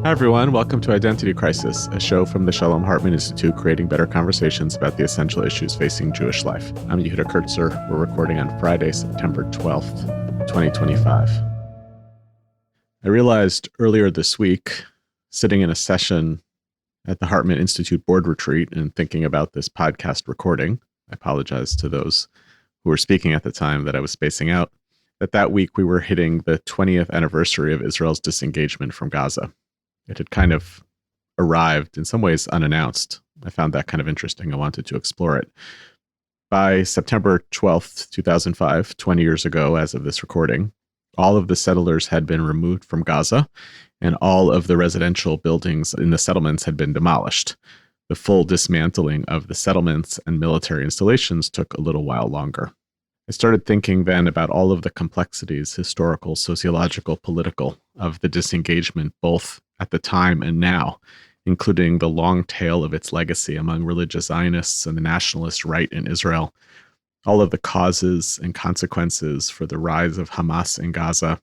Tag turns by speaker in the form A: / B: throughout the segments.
A: Hi, everyone. Welcome to Identity Crisis, a show from the Shalom Hartman Institute creating better conversations about the essential issues facing Jewish life. I'm Yehuda Kurtzer. We're recording on Friday, September 12th, 2025. I realized earlier this week, sitting in a session at the Hartman Institute board retreat and thinking about this podcast recording, I apologize to those who were speaking at the time that I was spacing out, that week we were hitting the 20th anniversary of Israel's disengagement from Gaza. It had kind of arrived in some ways unannounced. I found that kind of interesting. I wanted to explore it. By September 12th, 2005, 20 years ago, as of this recording, all of the settlers had been removed from Gaza, and all of the residential buildings in the settlements had been demolished. The full dismantling of the settlements and military installations took a little while longer. I started thinking then about all of the complexities, historical, sociological, political, of the disengagement, both at the time and now, including the long tail of its legacy among religious Zionists and the nationalist right in Israel, all of the causes and consequences for the rise of Hamas in Gaza,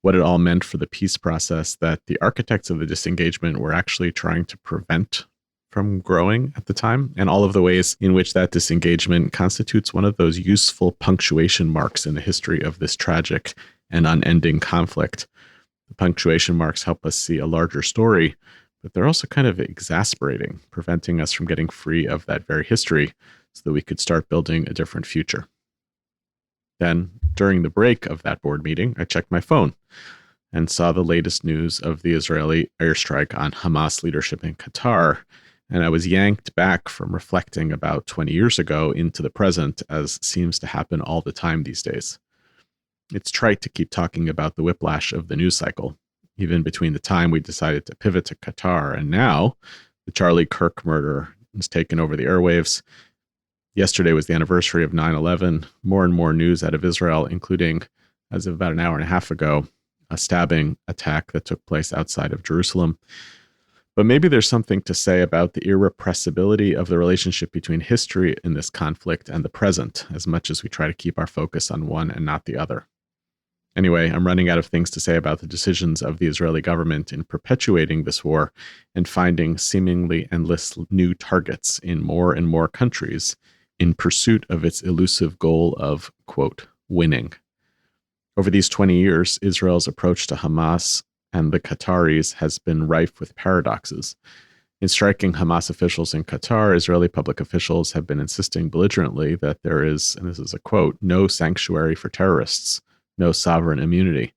A: what it all meant for the peace process that the architects of the disengagement were actually trying to prevent from growing at the time, and all of the ways in which that disengagement constitutes one of those useful punctuation marks in the history of this tragic and unending conflict. The punctuation marks help us see a larger story, but they're also kind of exasperating, preventing us from getting free of that very history so that we could start building a different future. Then, during the break of that board meeting, I checked my phone and saw the latest news of the Israeli airstrike on Hamas leadership in Qatar, and I was yanked back from reflecting about 20 years ago into the present, as seems to happen all the time these days. It's trite to keep talking about the whiplash of the news cycle, even between the time we decided to pivot to Qatar and now the Charlie Kirk murder has taken over the airwaves. Yesterday was the anniversary of 9/11. More and more news out of Israel, including, as of about an hour and a half ago, a stabbing attack that took place outside of Jerusalem. But maybe there's something to say about the irrepressibility of the relationship between history in this conflict and the present, as much as we try to keep our focus on one and not the other. Anyway, I'm running out of things to say about the decisions of the Israeli government in perpetuating this war and finding seemingly endless new targets in more and more countries in pursuit of its elusive goal of, quote, winning. Over these 20 years, Israel's approach to Hamas and the Qataris has been rife with paradoxes. In striking Hamas officials in Qatar, Israeli public officials have been insisting belligerently that there is, and this is a quote, no sanctuary for terrorists, no sovereign immunity.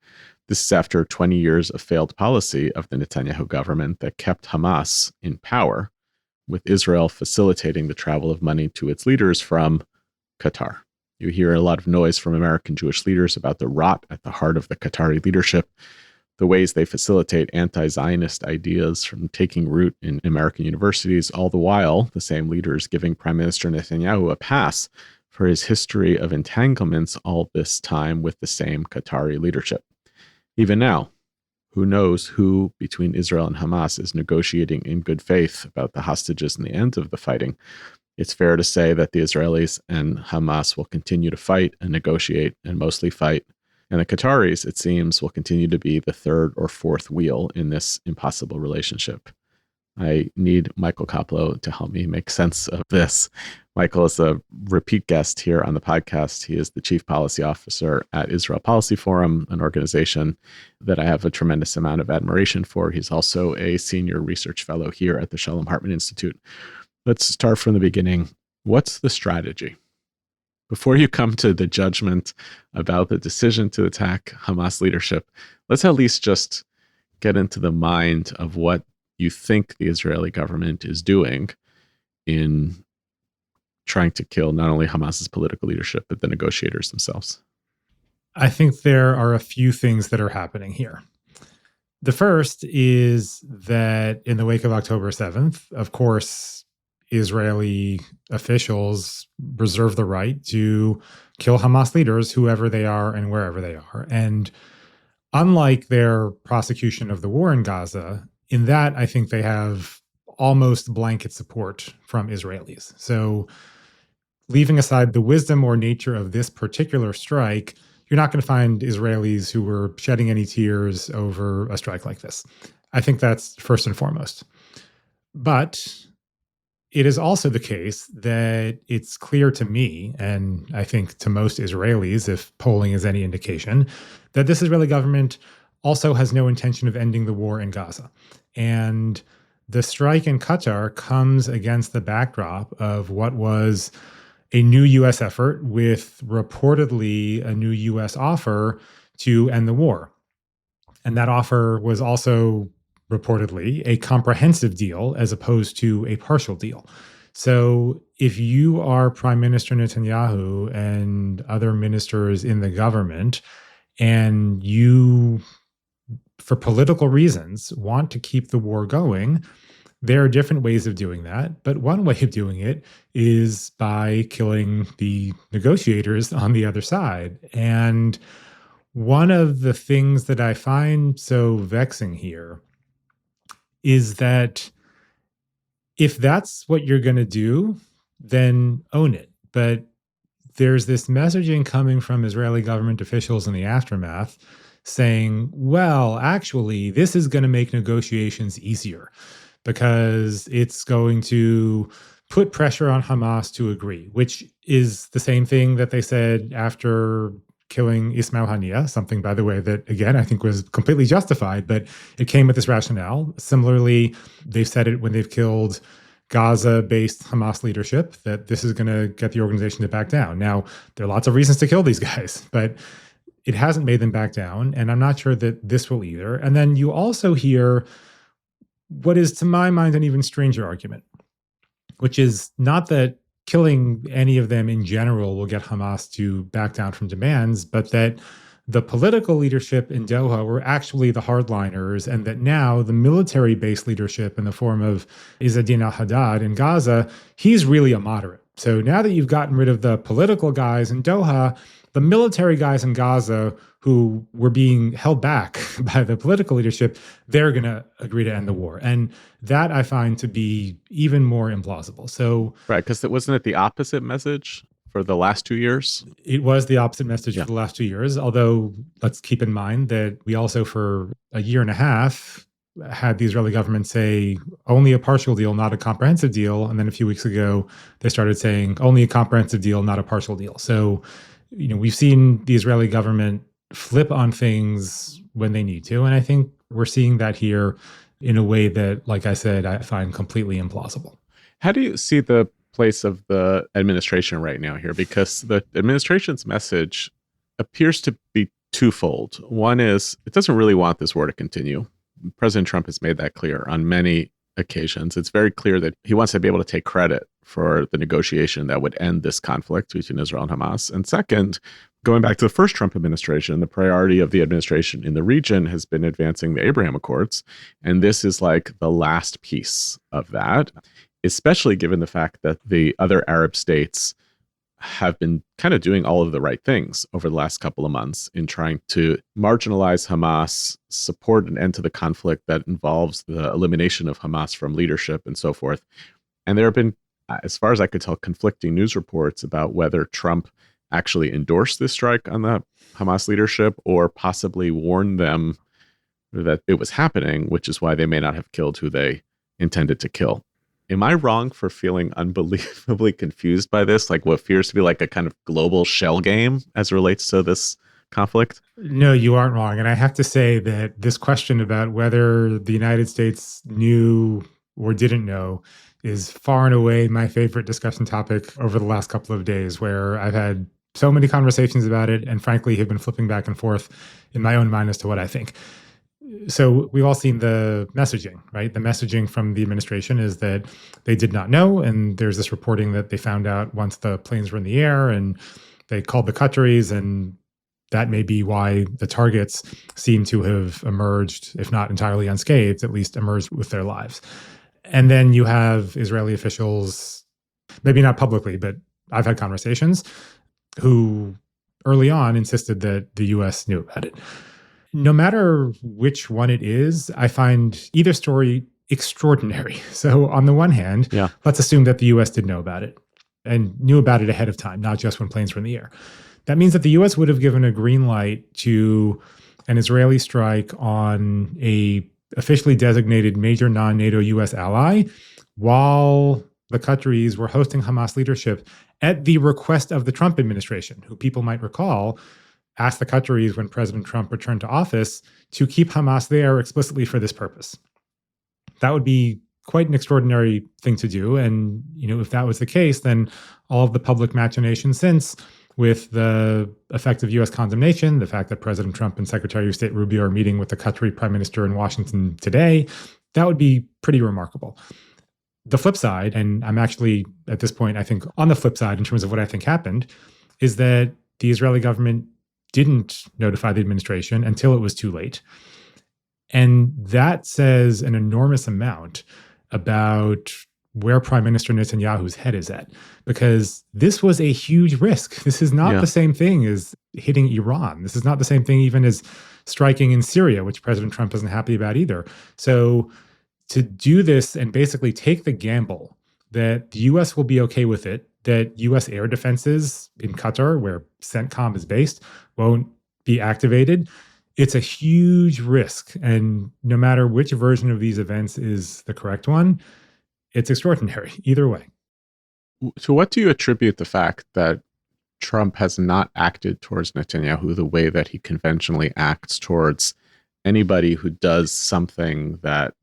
A: This is after 20 years of failed policy of the Netanyahu government that kept Hamas in power, with Israel facilitating the travel of money to its leaders from Qatar. You hear a lot of noise from American Jewish leaders about the rot at the heart of the Qatari leadership, the ways they facilitate anti-Zionist ideas from taking root in American universities, all the while the same leaders giving Prime Minister Netanyahu a pass for his history of entanglements all this time with the same Qatari leadership. Even now, who knows who between Israel and Hamas is negotiating in good faith about the hostages and the end of the fighting. It's fair to say that the Israelis and Hamas will continue to fight and negotiate and mostly fight. And the Qataris, it seems, will continue to be the third or fourth wheel in this impossible relationship. I need Michael Koplow to help me make sense of this. Michael is a repeat guest here on the podcast. He is the Chief Policy Officer at Israel Policy Forum, an organization that I have a tremendous amount of admiration for. He's also a senior research fellow here at the Shalom Hartman Institute. Let's start from the beginning. What's the strategy? Before you come to the judgment about the decision to attack Hamas leadership, let's at least just get into the mind of what you think the Israeli government is doing in trying to kill not only Hamas's political leadership, but the negotiators themselves.
B: I think there are a few things that are happening here. The first is that in the wake of October 7th, of course, Israeli officials reserve the right to kill Hamas leaders, whoever they are and wherever they are. And unlike their prosecution of the war in Gaza, in that, I think they have almost blanket support from Israelis. So leaving aside the wisdom or nature of this particular strike, you're not going to find Israelis who were shedding any tears over a strike like this. I think that's first and foremost. But it is also the case that it's clear to me, and I think to most Israelis, if polling is any indication, that this Israeli government also has no intention of ending the war in Gaza. And the strike in Qatar comes against the backdrop of what was a new U.S. effort with reportedly a new U.S. offer to end the war. And that offer was also reportedly a comprehensive deal as opposed to a partial deal. So if you are Prime Minister Netanyahu and other ministers in the government, and you, for political reasons, want to keep the war going, there are different ways of doing that. But one way of doing it is by killing the negotiators on the other side. And one of the things that I find so vexing here is that if that's what you're going to do, then own it. But there's this messaging coming from Israeli government officials in the aftermath saying, well, actually, this is going to make negotiations easier because it's going to put pressure on Hamas to agree, which is the same thing that they said after killing Ismail Haniyeh, something, by the way, that, again, I think was completely justified, but it came with this rationale. Similarly, they've said it when they've killed Gaza-based Hamas leadership, that this is going to get the organization to back down. Now, there are lots of reasons to kill these guys, but it hasn't made them back down, and I'm not sure that this will either. And then you also hear what is, to my mind, an even stranger argument, which is not that killing any of them in general will get Hamas to back down from demands, but that the political leadership in Doha were actually the hardliners, and that now the military-based leadership in the form of Izzadin al-Haddad in Gaza, he's really a moderate. So now that you've gotten rid of the political guys in Doha, the military guys in Gaza who were being held back by the political leadership, they're going to agree to end the war. And that I find to be even more implausible. So,
A: right, because wasn't it the opposite message for the last 2 years?
B: It was the opposite message for the last 2 years, although let's keep in mind that we also for a year and a half had the Israeli government say only a partial deal, not a comprehensive deal. And then a few weeks ago, they started saying only a comprehensive deal, not a partial deal. So, we've seen the Israeli government flip on things when they need to. And I think we're seeing that here in a way that, like I said, I find completely implausible.
A: How do you see the place of the administration right now here? Because the administration's message appears to be twofold. One is it doesn't really want this war to continue. President Trump has made that clear on many occasions. It's very clear that he wants to be able to take credit for the negotiation that would end this conflict between Israel and Hamas. And second, going back to the first Trump administration, the priority of the administration in the region has been advancing the Abraham Accords. And this is like the last piece of that, especially given the fact that the other Arab states have been kind of doing all of the right things over the last couple of months in trying to marginalize Hamas, support an end to the conflict that involves the elimination of Hamas from leadership and so forth. And there have been, as far as I could tell, conflicting news reports about whether Trump actually endorsed this strike on the Hamas leadership or possibly warned them that it was happening, which is why they may not have killed who they intended to kill. Am I wrong for feeling unbelievably confused by this? Like what appears to be like a kind of global shell game as it relates to this conflict?
B: No, you aren't wrong. And I have to say that this question about whether the United States knew or didn't know is far and away my favorite discussion topic over the last couple of days, where I've had so many conversations about it and frankly have been flipping back and forth in my own mind as to what I think. So we've all seen the messaging, right? The messaging from the administration is that they did not know. And there's this reporting that they found out once the planes were in the air and they called the Qataris, and that may be why the targets seem to have emerged, if not entirely unscathed, at least emerged with their lives. And then you have Israeli officials, maybe not publicly, but I've had conversations, who early on insisted that the U.S. knew about it. No matter which one it is, I find either story extraordinary. So on the one hand, let's assume that the U.S. did know about it and knew about it ahead of time, not just when planes were in the air. That means that the U.S. would have given a green light to an Israeli strike on a officially designated major non-NATO U.S. ally, while the Qataris were hosting Hamas leadership at the request of the Trump administration, who people might recall asked the Qataris when President Trump returned to office to keep Hamas there explicitly for this purpose. That would be quite an extraordinary thing to do. And, if that was the case, then all of the public machinations since, with the effective U.S. condemnation, the fact that President Trump and Secretary of State Rubio are meeting with the Qatari Prime Minister in Washington today, that would be pretty remarkable. The flip side, and I'm actually at this point, I think on the flip side in terms of what I think happened, is that the Israeli government didn't notify the administration until it was too late. And that says an enormous amount about where Prime Minister Netanyahu's head is at, because this was a huge risk. This is not the same thing as hitting Iran. This is not the same thing even as striking in Syria, which President Trump isn't happy about either. So to do this and basically take the gamble that the U.S. will be okay with it, that U.S. air defenses in Qatar, where CENTCOM is based, won't be activated, it's a huge risk. And no matter which version of these events is the correct one, it's extraordinary either way.
A: So what do you attribute the fact that Trump has not acted towards Netanyahu the way that he conventionally acts towards anybody who does something that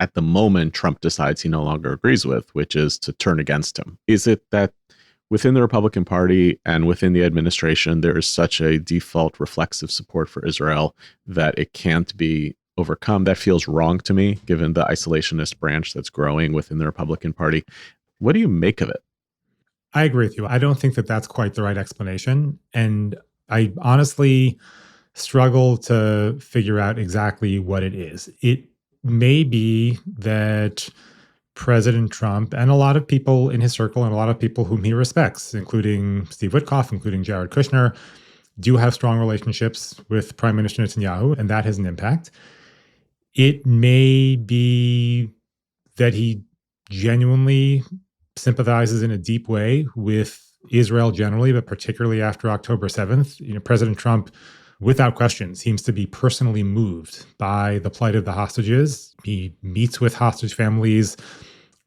A: at the moment Trump decides he no longer agrees with, which is to turn against him? Is it that within the Republican Party and within the administration, there is such a default reflexive support for Israel that it can't be overcome? That feels wrong to me, given the isolationist branch that's growing within the Republican Party. What do you make of it?
B: I agree with you. I don't think that that's quite the right explanation. And I honestly struggle to figure out exactly what it is. It may be that President Trump and a lot of people in his circle and a lot of people whom he respects, including Steve Witkoff, including Jared Kushner, do have strong relationships with Prime Minister Netanyahu, and that has an impact. It may be that he genuinely sympathizes in a deep way with Israel generally, but particularly after October 7th. President Trump, without question, seems to be personally moved by the plight of the hostages. He meets with hostage families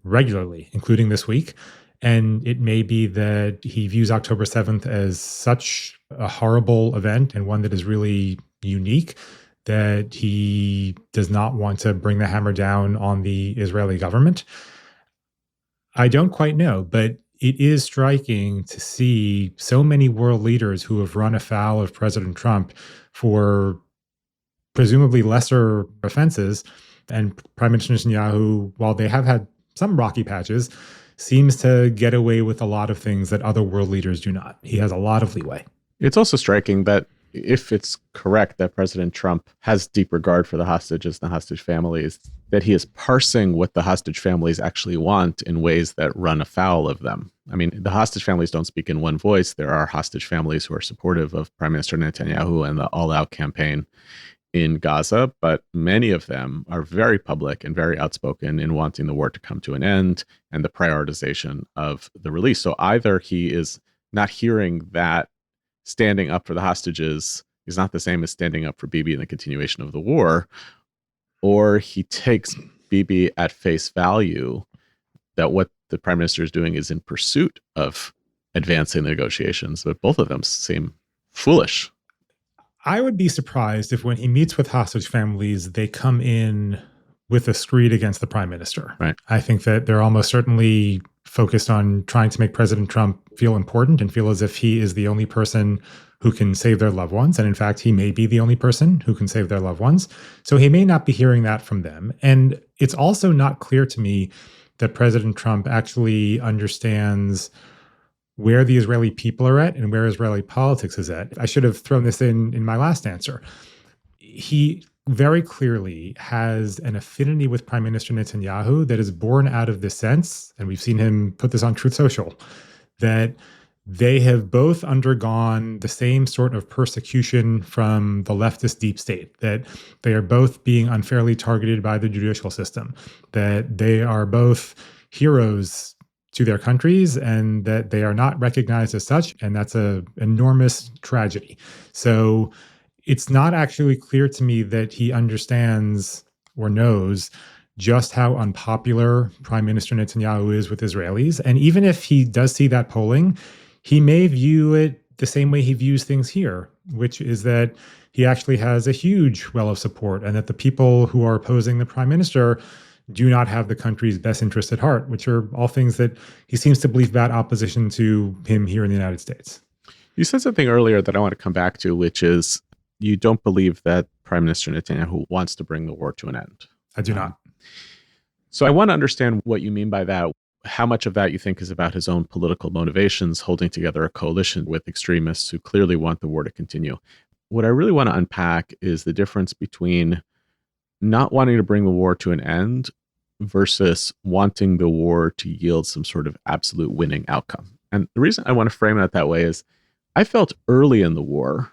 B: regularly, including this week. And it may be that he views October 7th as such a horrible event and one that is really unique that he does not want to bring the hammer down on the Israeli government. I don't quite know, but it is striking to see so many world leaders who have run afoul of President Trump for presumably lesser offenses. And Prime Minister Netanyahu, while they have had some rocky patches, seems to get away with a lot of things that other world leaders do not. He has a lot of leeway.
A: It's also striking that if it's correct that President Trump has deep regard for the hostages and the hostage families, that he is parsing what the hostage families actually want in ways that run afoul of them. I mean, the hostage families don't speak in one voice. There are hostage families who are supportive of Prime Minister Netanyahu and the all-out campaign in Gaza, but many of them are very public and very outspoken in wanting the war to come to an end and the prioritization of the release. So either he is not hearing that standing up for the hostages is not the same as standing up for Bibi and the continuation of the war, or he takes Bibi at face value that what the prime minister is doing is in pursuit of advancing the negotiations. But both of them seem foolish.
B: I would be surprised if when he meets with hostage families, they come in with a screed against the prime minister.
A: Right.
B: I think that they're almost certainly focused on trying to make President Trump feel important and feel as if he is the only person who can save their loved ones. And in fact, he may be the only person who can save their loved ones. So he may not be hearing that from them. And it's also not clear to me that President Trump actually understands where the Israeli people are at and where Israeli politics is at. I should have thrown this in my last answer. He very clearly has an affinity with Prime Minister Netanyahu that is born out of this sense, and we've seen him put this on Truth Social, that they have both undergone the same sort of persecution from the leftist deep state, that they are both being unfairly targeted by the judicial system, that they are both heroes to their countries and that they are not recognized as such. And that's an enormous tragedy. So it's not actually clear to me that he understands or knows just how unpopular Prime Minister Netanyahu is with Israelis. And even if he does see that polling, he may view it the same way he views things here, which is that he actually has a huge well of support and that the people who are opposing the prime minister do not have the country's best interest at heart, which are all things that he seems to believe about opposition to him here in the United States.
A: You said something earlier that I want to come back to, which is you don't believe that Prime Minister Netanyahu wants to bring the war to an end.
B: I do not.
A: So I want to understand what you mean by that. How much of that you think is about his own political motivations, holding together a coalition with extremists who clearly want the war to continue. What I really want to unpack is the difference between not wanting to bring the war to an end versus wanting the war to yield some sort of absolute winning outcome. And the reason I want to frame it that way is I felt early in the war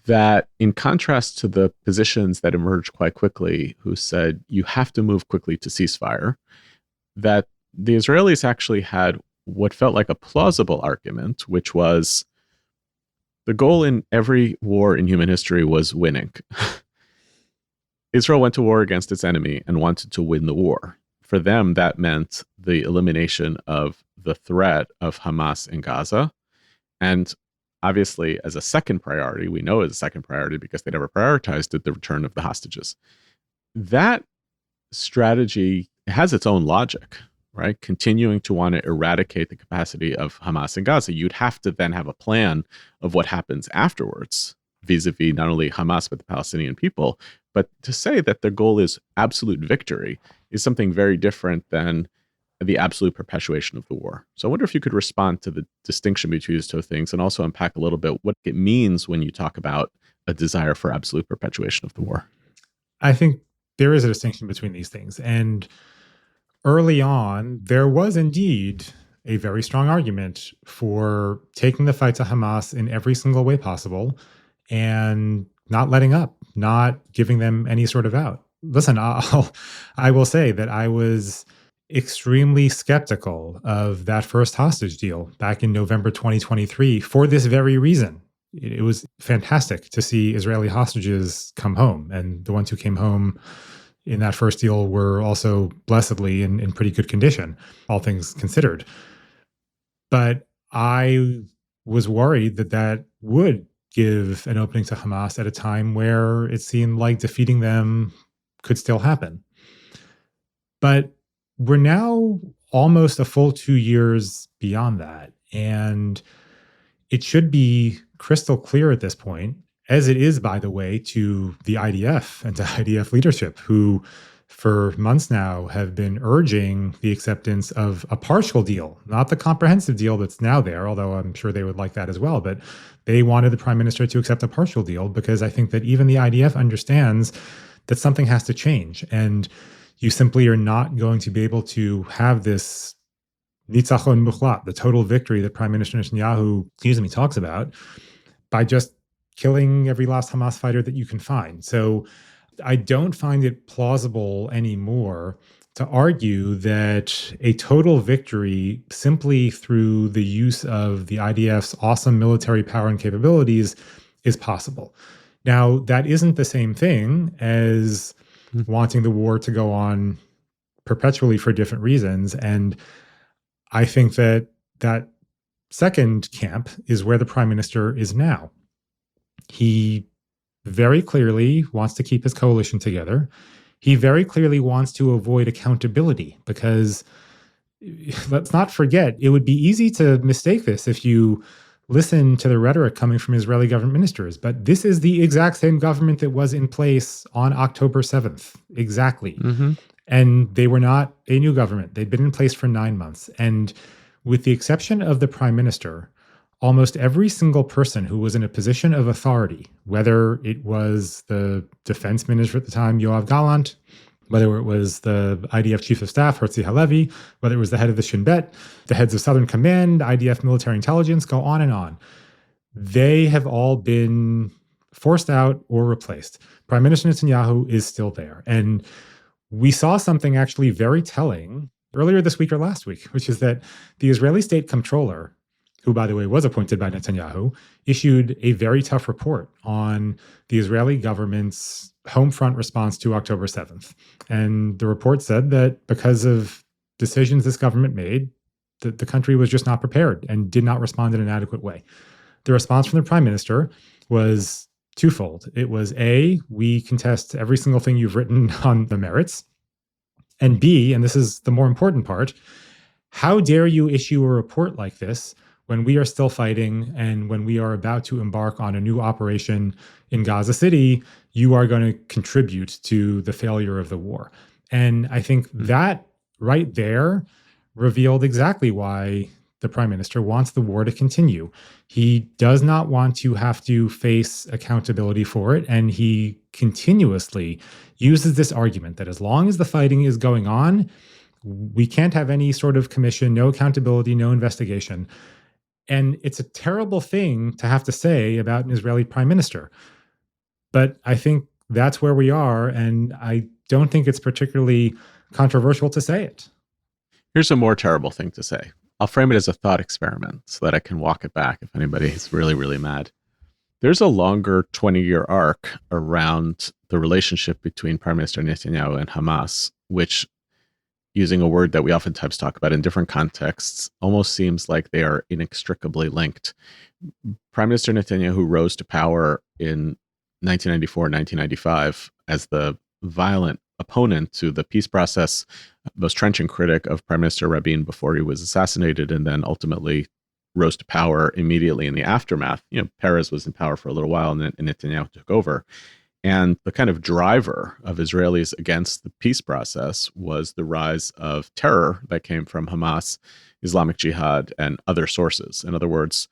A: that in contrast to the positions that emerged quite quickly, who said you have to move quickly to ceasefire, that the Israelis actually had what felt like a plausible argument, which was the goal in every war in human history was winning. Israel went to war against its enemy and wanted to win the war. For them, that meant the elimination of the threat of Hamas in Gaza. And obviously, as a second priority, we know as a second priority because they never prioritized it, the return of the hostages. That strategy has its own logic, right? Continuing to want to eradicate the capacity of Hamas in Gaza. You'd have to then have a plan of what happens afterwards, vis-a-vis not only Hamas, but the Palestinian people. But to say that their goal is absolute victory is something very different than the absolute perpetuation of the war. So I wonder if you could respond to the distinction between these two things and also unpack a little bit what it means when you talk about a desire for absolute perpetuation of the war.
B: I think there is a distinction between these things. And early on, there was indeed a very strong argument for taking the fight to Hamas in every single way possible and not letting up, not giving them any sort of out. Listen, I will say that I was extremely skeptical of that first hostage deal back in November 2023 for this very reason. It was fantastic to see Israeli hostages come home, and the ones who came home in that first deal were also blessedly in pretty good condition, all things considered. But I was worried that that would give an opening to Hamas at a time where it seemed like defeating them could still happen. But we're now almost a full 2 years beyond that. And it should be crystal clear at this point, as it is, by the way, to the IDF and to IDF leadership, who for months now have been urging the acceptance of a partial deal, not the comprehensive deal that's now there, although I'm sure they would like that as well. But they wanted the prime minister to accept a partial deal because I think that even the IDF understands that something has to change. And you simply are not going to be able to have this nitzachon muchlat, the total victory that Prime Minister Netanyahu, talks about, by just killing every last Hamas fighter that you can find. So I don't find it plausible anymore to argue that a total victory simply through the use of the IDF's awesome military power and capabilities is possible. Now, that isn't the same thing as wanting the war to go on perpetually for different reasons. And I think that that second camp is where the prime minister is now. He very clearly wants to keep his coalition together. He very clearly wants to avoid accountability because, let's not forget, it would be easy to mistake this if you listen to the rhetoric coming from Israeli government ministers. But this is the exact same government that was in place on October 7th. Exactly. Mm-hmm. And they were not a new government. They'd been in place for 9 months. And with the exception of the prime minister, almost every single person who was in a position of authority, whether it was the defense minister at the time, Yoav Gallant, whether it was the IDF chief of staff, Herzi Halevi, whether it was the head of the Shin Bet, the heads of Southern Command, IDF military intelligence, go on and on. They have all been forced out or replaced. Prime Minister Netanyahu is still there. And we saw something actually very telling earlier this week or last week, which is that the Israeli state comptroller who, by the way, was appointed by Netanyahu, issued a very tough report on the Israeli government's home front response to October 7th. And the report said that because of decisions this government made, the country was just not prepared and did not respond in an adequate way. The response from the prime minister was twofold. It was A, we contest every single thing you've written on the merits. And B, and this is the more important part, how dare you issue a report like this when we are still fighting and when we are about to embark on a new operation in Gaza City? You are going to contribute to the failure of the war. And I think that right there revealed exactly why the prime minister wants the war to continue. He does not want to have to face accountability for it. And he continuously uses this argument that as long as the fighting is going on, we can't have any sort of commission, no accountability, no investigation. And it's a terrible thing to have to say about an Israeli prime minister. But I think that's where we are. And I don't think it's particularly controversial to say it.
A: Here's a more terrible thing to say. I'll frame it as a thought experiment so that I can walk it back if anybody is really, really mad. There's a longer 20-year arc around the relationship between Prime Minister Netanyahu and Hamas, which, using a word that we oftentimes talk about in different contexts, almost seems like they are inextricably linked. Prime Minister Netanyahu rose to power in 1994, 1995 as the violent opponent to the peace process, most trenchant critic of Prime Minister Rabin before he was assassinated, and then ultimately rose to power immediately in the aftermath. Peres was in power for a little while, and then Netanyahu took over. And the kind of driver of Israelis against the peace process was the rise of terror that came from Hamas, Islamic Jihad, and other sources. In other words,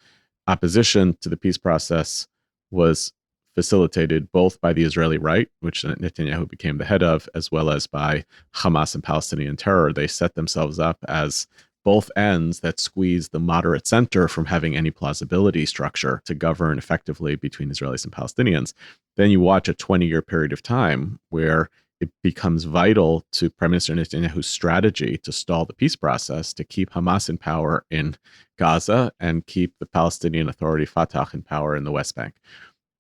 A: opposition to the peace process was facilitated both by the Israeli right, which Netanyahu became the head of, as well as by Hamas and Palestinian terror. They set themselves up as both ends that squeeze the moderate center from having any plausibility structure to govern effectively between Israelis and Palestinians. Then you watch a 20-year period of time where it becomes vital to Prime Minister Netanyahu's strategy to stall the peace process, to keep Hamas in power in Gaza and keep the Palestinian Authority, Fatah, in power in the West Bank.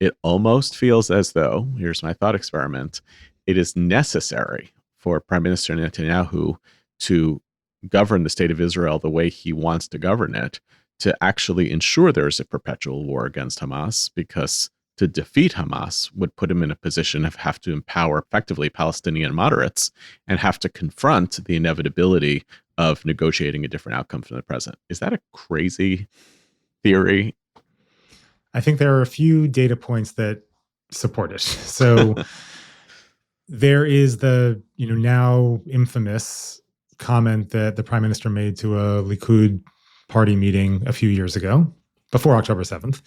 A: It almost feels as though, here's my thought experiment, it is necessary for Prime Minister Netanyahu to govern the state of Israel the way he wants to govern it, to actually ensure there is a perpetual war against Hamas, because to defeat Hamas would put him in a position of have to empower effectively Palestinian moderates and have to confront the inevitability of negotiating a different outcome from the present. Is that a crazy theory?
B: I think there are a few data points that support it. So there is the now infamous comment that the prime minister made to a Likud party meeting a few years ago, before October 7th,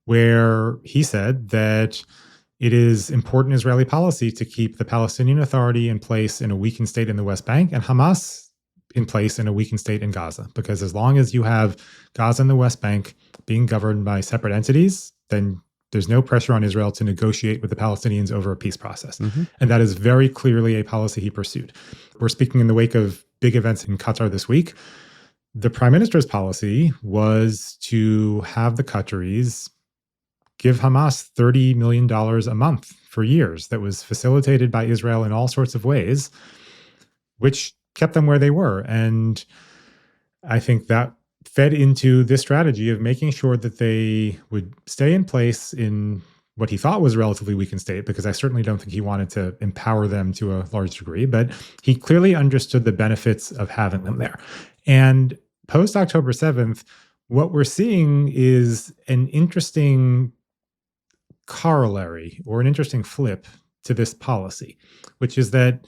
B: where he said that it is important Israeli policy to keep the Palestinian Authority in place in a weakened state in the West Bank and Hamas in place in a weakened state in Gaza. Because as long as you have Gaza and the West Bank being governed by separate entities, then there's no pressure on Israel to negotiate with the Palestinians over a peace process. Mm-hmm. And that is very clearly a policy he pursued. We're speaking in the wake of big events in Qatar this week. The prime minister's policy was to have the Qataris give Hamas $30 million a month for years. That was facilitated by Israel in all sorts of ways, which kept them where they were. And I think that fed into this strategy of making sure that they would stay in place in what he thought was a relatively weakened state, because I certainly don't think he wanted to empower them to a large degree, but he clearly understood the benefits of having them there. And post October 7th, what we're seeing is an interesting corollary or an interesting flip to this policy, which is that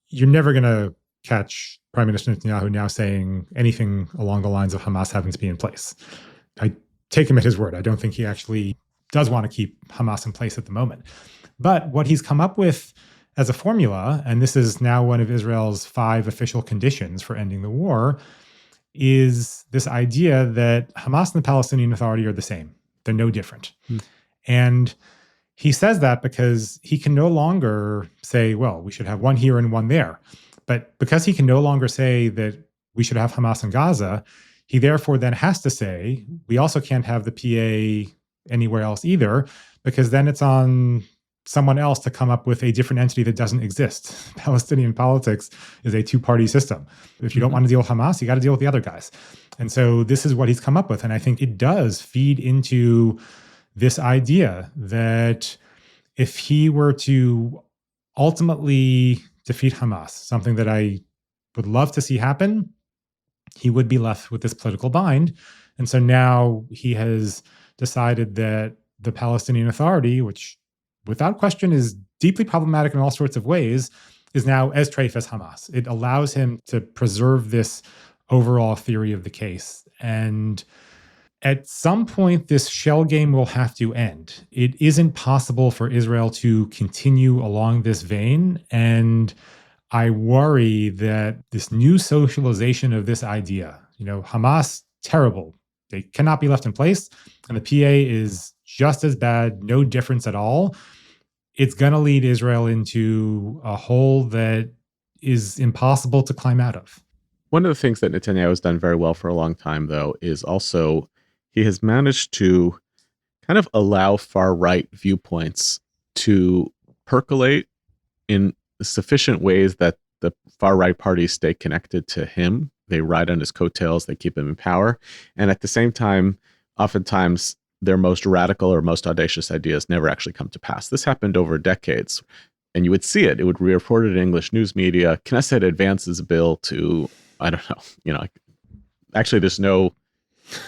B: you're never going to catch Prime Minister Netanyahu now saying anything along the lines of Hamas having to be in place. I take him at his word. I don't think he actually does want to keep Hamas in place at the moment. But what he's come up with as a formula, and this is now one of Israel's 5 official conditions for ending the war, is this idea that Hamas and the Palestinian Authority are the same. They're no different. And he says that because he can no longer say, well, we should have one here and one there. But because he can no longer say that we should have Hamas in Gaza, He therefore then has to say, we also can't have the PA anywhere else either, because then it's on someone else to come up with a different entity that doesn't exist. Palestinian politics is a two-party system. If you don't want to deal with Hamas, you got to deal with the other guys. And so this is what he's come up with. And I think it does feed into this idea that if he were to ultimately defeat Hamas, something that I would love to see happen, he would be left with this political bind. And so now he has decided that the Palestinian Authority, which without question is deeply problematic in all sorts of ways, is now as trafe as Hamas. It allows him to preserve this overall theory of the case. And at some point, this shell game will have to end. It isn't possible for Israel to continue along this vein. And I worry that this new socialization of this idea, Hamas, terrible. They cannot be left in place. And the PA is just as bad, no difference at all. It's going to lead Israel into a hole that is impossible to climb out of.
A: One of the things that Netanyahu has done very well for a long time, though, is also he has managed to kind of allow far-right viewpoints to percolate in sufficient ways that the far-right parties stay connected to him. They ride on his coattails, they keep him in power. And at the same time, oftentimes, their most radical or most audacious ideas never actually come to pass. This happened over decades, and you would see it. It would be reported in English news media. Knesset advances a bill to, I don't know, actually there's no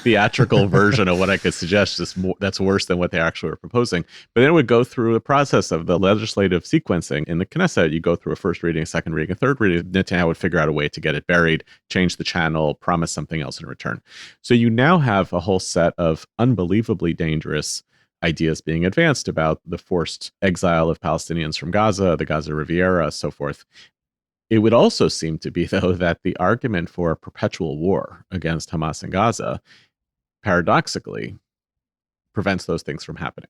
A: theatrical version of what I could suggest that's worse than what they actually were proposing. But then it would go through a process of the legislative sequencing. In the Knesset, you go through a first reading, a second reading, a third reading. Netanyahu would figure out a way to get it buried, change the channel, promise something else in return. So you now have a whole set of unbelievably dangerous ideas being advanced about the forced exile of Palestinians from Gaza, the Gaza Riviera, so forth. It would also seem to be, though, that the argument for a perpetual war against Hamas and Gaza, paradoxically, prevents those things from happening.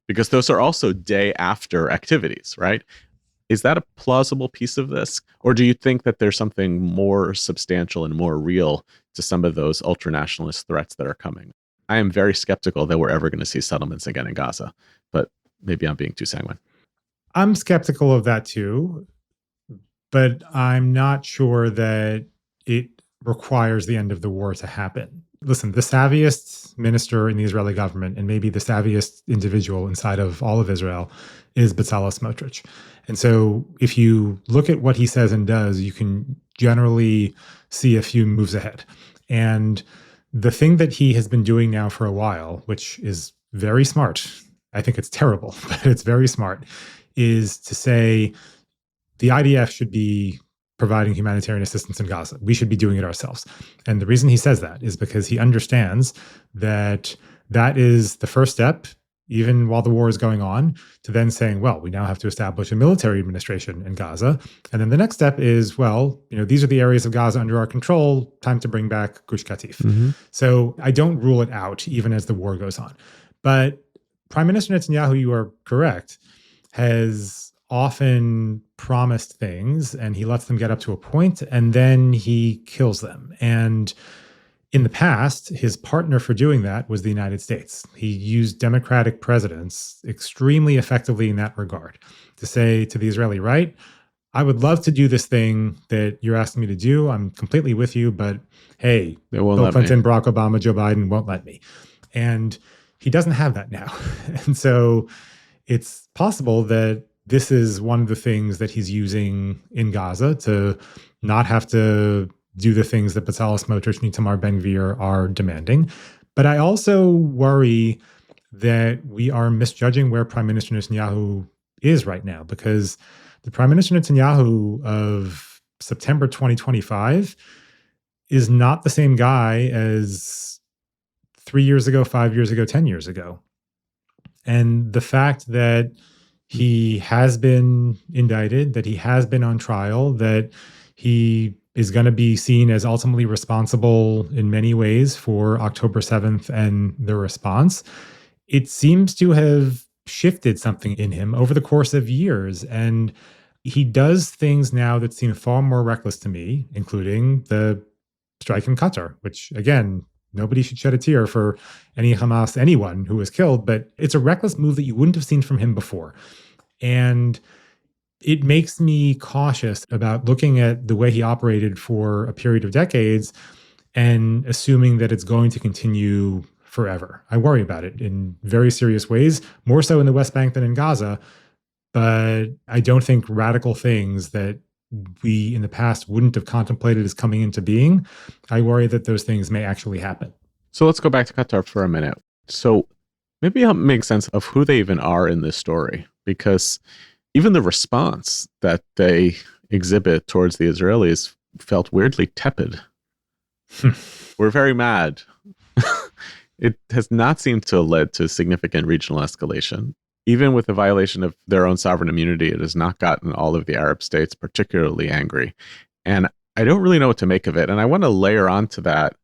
A: Because those are also day after activities, right? Is that a plausible piece of this? Or do you think that there's something more substantial and more real to some of those ultranationalist threats that are coming? I am very skeptical that we're ever going to see settlements again in Gaza, but maybe I'm being too sanguine.
B: I'm skeptical of that too. But I'm not sure that it requires the end of the war to happen. Listen, the savviest minister in the Israeli government, and maybe the savviest individual inside of all of Israel, is Bezalel Smotrich. And so if you look at what he says and does, you can generally see a few moves ahead. And the thing that he has been doing now for a while, which is very smart, I think it's terrible, but it's very smart, is to say, the IDF should be providing humanitarian assistance in Gaza. We should be doing it ourselves. And the reason he says that is because he understands that that is the first step, even while the war is going on, to then saying, well, we now have to establish a military administration in Gaza. And then the next step is, well, these are the areas of Gaza under our control, time to bring back Gush Katif. Mm-hmm. So I don't rule it out, even as the war goes on. But Prime Minister Netanyahu, you are correct, has often promised things and he lets them get up to a point and then he kills them. And in the past, his partner for doing that was the United States. He used democratic presidents extremely effectively in that regard to say to the Israeli right, I would love to do this thing that you're asking me to do. I'm completely with you, but hey, Bill Clinton, Barack Obama, Joe Biden won't let me. And he doesn't have that now. And so it's possible that this is one of the things that he's using in Gaza to not have to do the things that Bezalel Smotrich and Itamar Ben-Gvir are demanding. But I also worry that we are misjudging where Prime Minister Netanyahu is right now, because the Prime Minister Netanyahu of September 2025 is not the same guy as 3 years ago, 5 years ago, 10 years ago. And the fact that he has been indicted, that he has been on trial, that he is going to be seen as ultimately responsible in many ways for October 7th and the response, it seems to have shifted something in him over the course of years. And he does things now that seem far more reckless to me, including the strike in Qatar, which again, nobody should shed a tear for any Hamas, anyone who was killed, but it's a reckless move that you wouldn't have seen from him before. And it makes me cautious about looking at the way he operated for a period of decades and assuming that it's going to continue forever. I worry about it in very serious ways, more so in the West Bank than in Gaza. But I don't think radical things that we in the past wouldn't have contemplated as coming into being, I worry that those things may actually happen.
A: So let's go back to Qatar for a minute. So maybe help make sense of who they even are in this story, because even the response that they exhibit towards the Israelis felt weirdly tepid. We're very mad. It has not seemed to have led to significant regional escalation. Even with the violation of their own sovereign immunity, it has not gotten all of the Arab states particularly angry. And I don't really know what to make of it. And I want to layer onto that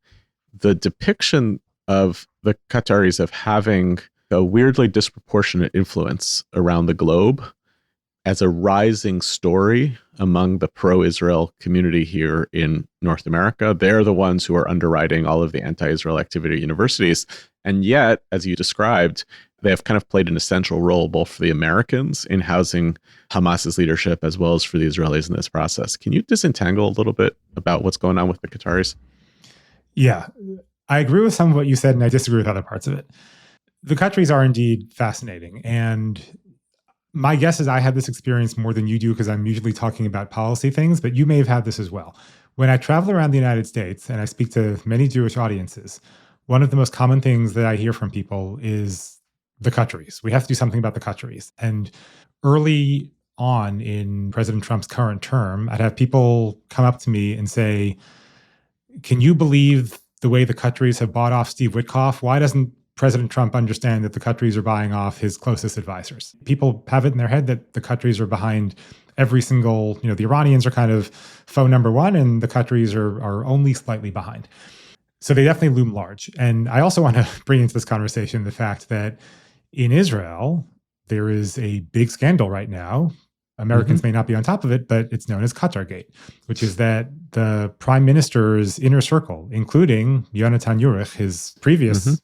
A: the depiction of the Qataris of having a weirdly disproportionate influence around the globe as a rising story among the pro-Israel community here in North America. They're the ones who are underwriting all of the anti-Israel activity at universities. And yet, as you described, they have kind of played an essential role both for the Americans in housing Hamas's leadership as well as for the Israelis in this process. Can you disentangle a little bit about what's going on with the Qataris?
B: Yeah, I agree with some of what you said, and I disagree with other parts of it. The Qataris are indeed fascinating. And my guess is I have this experience more than you do because I'm usually talking about policy things, but you may have had this as well. When I travel around the United States and I speak to many Jewish audiences, one of the most common things that I hear from people is the Qataris. We have to do something about the Qataris. And early on in President Trump's current term, I'd have people come up to me and say, can you believe the way the Qataris have bought off Steve Witkoff? Why doesn't President Trump understand that the Qataris are buying off his closest advisors? People have it in their head that the Qataris are behind every single, the Iranians are kind of foe number one and the Qataris are only slightly behind. So they definitely loom large. And I also want to bring into this conversation the fact that in Israel, there is a big scandal right now. Americans may not be on top of it, but it's known as Qatargate, which is that the prime minister's inner circle, including Yonatan Yurich, his previous,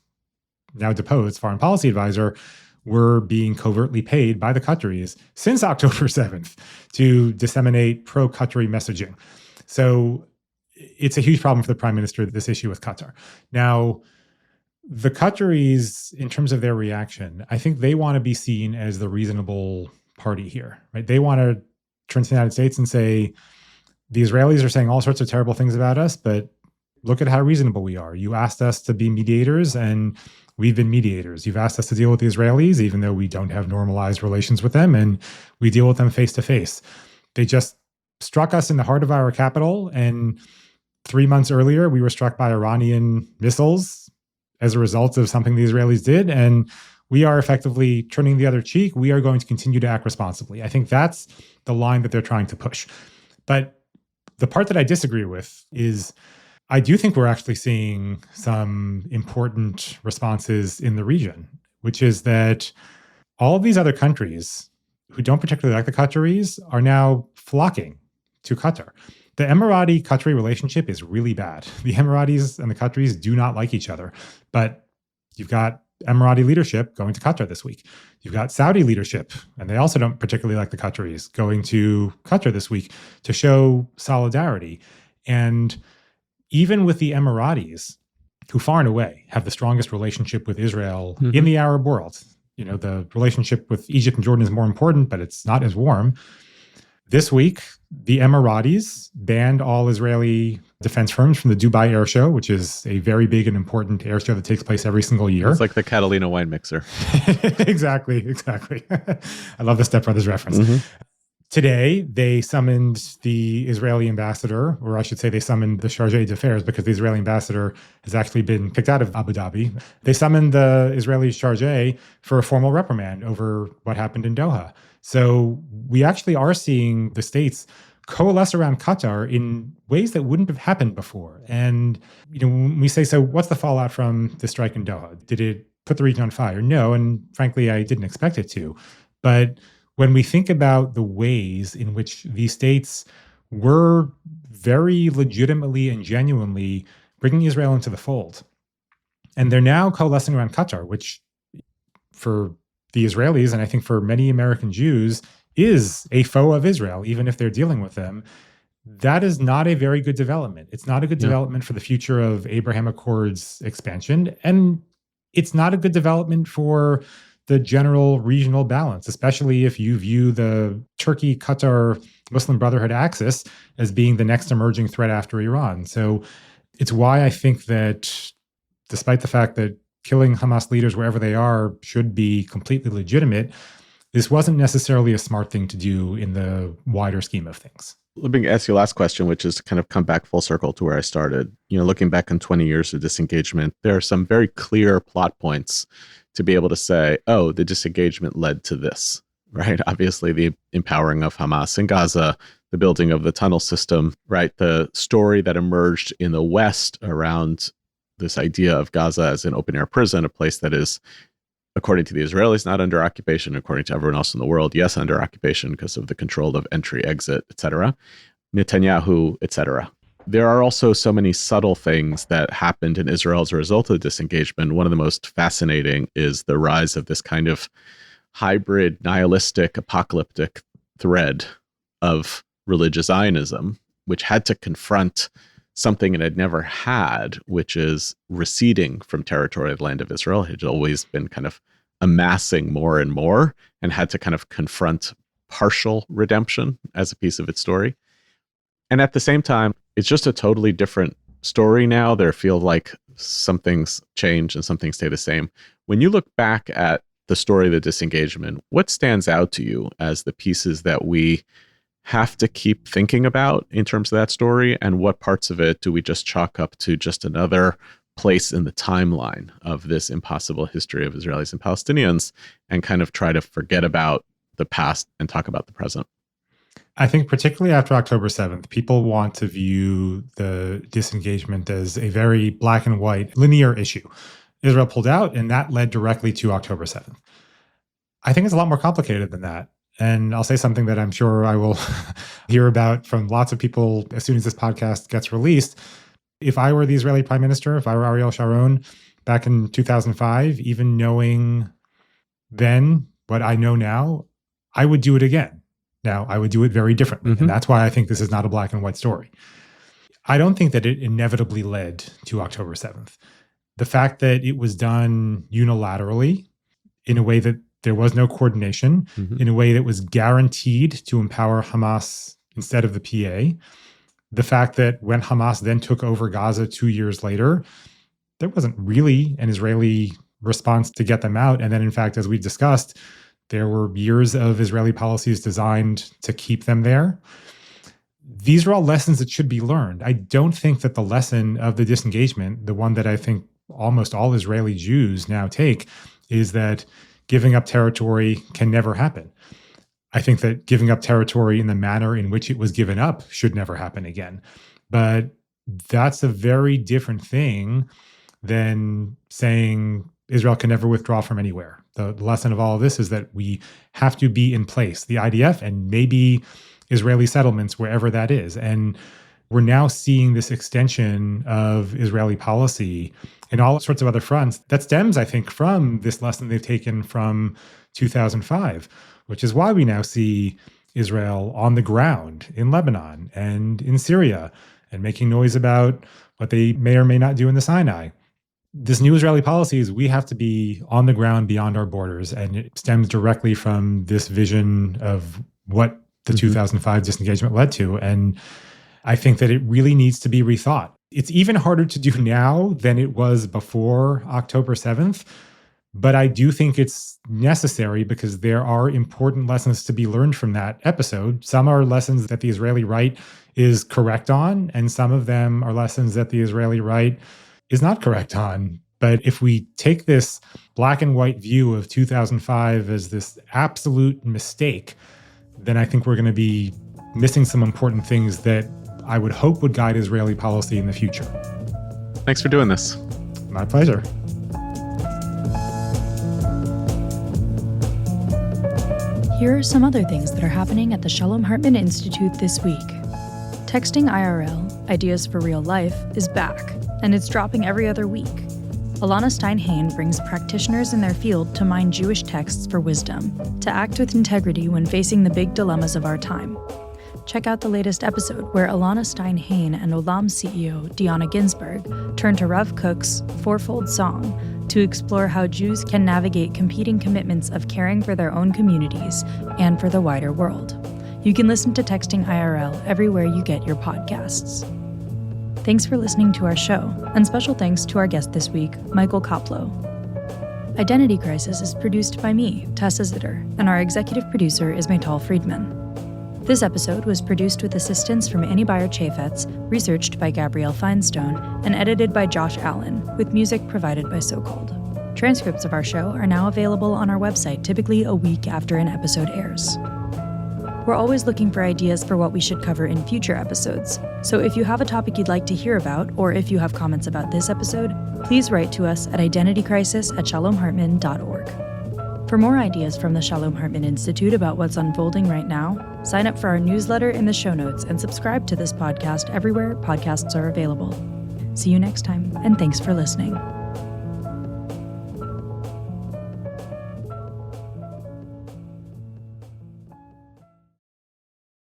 B: now deposed foreign policy advisor, were being covertly paid by the Qataris since October 7th to disseminate pro-Qatari messaging. So it's a huge problem for the prime minister, this issue with Qatar. Now, the Qataris, in terms of their reaction, I think they want to be seen as the reasonable party here, right? They want to turn to the United States and say, the Israelis are saying all sorts of terrible things about us, but look at how reasonable we are. You asked us to be mediators and we've been mediators. You've asked us to deal with the Israelis, even though we don't have normalized relations with them, and we deal with them face to face. They just struck us in the heart of our capital, and 3 months earlier, we were struck by Iranian missiles as a result of something the Israelis did, and we are effectively turning the other cheek. We are going to continue to act responsibly. I think that's the line that they're trying to push. But the part that I disagree with is I do think we're actually seeing some important responses in the region, which is that all of these other countries who don't particularly like the Qataris are now flocking to Qatar. The Emirati-Qatari relationship is really bad. The Emiratis and the Qataris do not like each other, but you've got Emirati leadership going to Qatar this week. You've got Saudi leadership, and they also don't particularly like the Qataris, going to Qatar this week to show solidarity. And even with the Emiratis, who far and away have the strongest relationship with Israel in the Arab world, the relationship with Egypt and Jordan is more important, but it's not as warm. This week, the Emiratis banned all Israeli defense firms from the Dubai Air Show, which is a very big and important air show that takes place every single year.
A: It's like the Catalina wine mixer.
B: Exactly. I love the Step Brothers reference. Today, they summoned the Israeli ambassador, or I should say they summoned the Chargé d'Affaires, because the Israeli ambassador has actually been kicked out of Abu Dhabi. They summoned the Israeli Chargé for a formal reprimand over what happened in Doha. So we actually are seeing the states coalesce around Qatar in ways that wouldn't have happened before. And, when we say, so what's the fallout from the strike in Doha? Did it put the region on fire? No, and frankly, I didn't expect it to. But when we think about the ways in which these states were very legitimately and genuinely bringing Israel into the fold. And they're now coalescing around Qatar, which for the Israelis, and I think for many American Jews, is a foe of Israel, even if they're dealing with them. That is not a very good development. It's not a good development for the future of Abraham Accords expansion. And it's not a good development for the general regional balance, especially if you view the Turkey-Qatar Muslim Brotherhood axis as being the next emerging threat after Iran. So it's why I think that despite the fact that killing Hamas leaders wherever they are should be completely legitimate, this wasn't necessarily a smart thing to do in the wider scheme of things.
A: Let me ask you a last question, which is to kind of come back full circle to where I started. Looking back on 20 years of disengagement, there are some very clear plot points to be able to say, oh, the disengagement led to this, right? Obviously, the empowering of Hamas in Gaza, the building of the tunnel system, right? The story that emerged in the West around this idea of Gaza as an open-air prison, a place that is, according to the Israelis, not under occupation, according to everyone else in the world, yes, under occupation because of the control of entry, exit, etc. Netanyahu, etc. There are also so many subtle things that happened in Israel as a result of disengagement. One of the most fascinating is the rise of this kind of hybrid, nihilistic, apocalyptic thread of religious Zionism, which had to confront something it had never had, which is receding from territory of the land of Israel. It had always been kind of amassing more and more and had to kind of confront partial redemption as a piece of its story. And at the same time, it's just a totally different story now. There feel like some things change and some things stay the same. When you look back at the story of the disengagement, what stands out to you as the pieces that we have to keep thinking about in terms of that story, and what parts of it do we just chalk up to just another place in the timeline of this impossible history of Israelis and Palestinians and kind of try to forget about the past and talk about the present?
B: I think particularly after October 7th, people want to view the disengagement as a very black and white linear issue. Israel pulled out, and that led directly to October 7th. I think it's a lot more complicated than that. And I'll say something that I'm sure I will hear about from lots of people as soon as this podcast gets released. If I were the Israeli prime minister, if I were Ariel Sharon back in 2005, even knowing then what I know now, I would do it again. Now, I would do it very differently. And that's why I think this is not a black and white story. I don't think that it inevitably led to October 7th. The fact that it was done unilaterally in a way that there was no coordination, in a way that was guaranteed to empower Hamas instead of the PA. The fact that when Hamas then took over Gaza 2 years later, there wasn't really an Israeli response to get them out. And then, in fact, as we discussed, there were years of Israeli policies designed to keep them there. These are all lessons that should be learned. I don't think that the lesson of the disengagement, the one that I think almost all Israeli Jews now take, is that giving up territory can never happen. I think that giving up territory in the manner in which it was given up should never happen again. But that's a very different thing than saying Israel can never withdraw from anywhere. The lesson of all of this is that we have to be in place, the IDF and maybe Israeli settlements, wherever that is. And we're now seeing this extension of Israeli policy in all sorts of other fronts that stems, I think, from this lesson they've taken from 2005, which is why we now see Israel on the ground in Lebanon and in Syria and making noise about what they may or may not do in the Sinai. This new Israeli policy is we have to be on the ground beyond our borders, and it stems directly from this vision of what the 2005 disengagement led to. And I think that it really needs to be rethought. It's even harder to do now than it was before October 7th, but I do think it's necessary because there are important lessons to be learned from that episode. Some are lessons that the Israeli right is correct on, and some of them are lessons that the Israeli right is not correct on. But if we take this black and white view of 2005 as this absolute mistake, then I think we're going to be missing some important things that I would hope would guide Israeli policy in the future.
A: Thanks for doing this.
B: My pleasure.
C: Here are some other things that are happening at the Shalom Hartman Institute this week. Texting IRL, Ideas for Real Life, is back, and it's dropping every other week. Alana Stein-Hain brings practitioners in their field to mine Jewish texts for wisdom, to act with integrity when facing the big dilemmas of our time. Check out the latest episode where Alana Stein-Hain and Olam CEO Deanna Ginsburg turn to Rav Kook's Fourfold Song to explore how Jews can navigate competing commitments of caring for their own communities and for the wider world. You can listen to Texting IRL everywhere you get your podcasts. Thanks for listening to our show, and special thanks to our guest this week, Michael Koplow. Identity Crisis is produced by me, Tessa Zitter, and our executive producer is Maytal Friedman. This episode was produced with assistance from Annie Beyer-Chaffetz, researched by Gabrielle Feinstone, and edited by Josh Allen, with music provided by SoCalled. Transcripts of our show are now available on our website, typically a week after an episode airs. We're always looking for ideas for what we should cover in future episodes, so if you have a topic you'd like to hear about, or if you have comments about this episode, please write to us at identitycrisis@shalomhartman.org. For more ideas from the Shalom Hartman Institute about what's unfolding right now, sign up for our newsletter in the show notes and subscribe to this podcast everywhere podcasts are available. See you next time, and thanks for listening.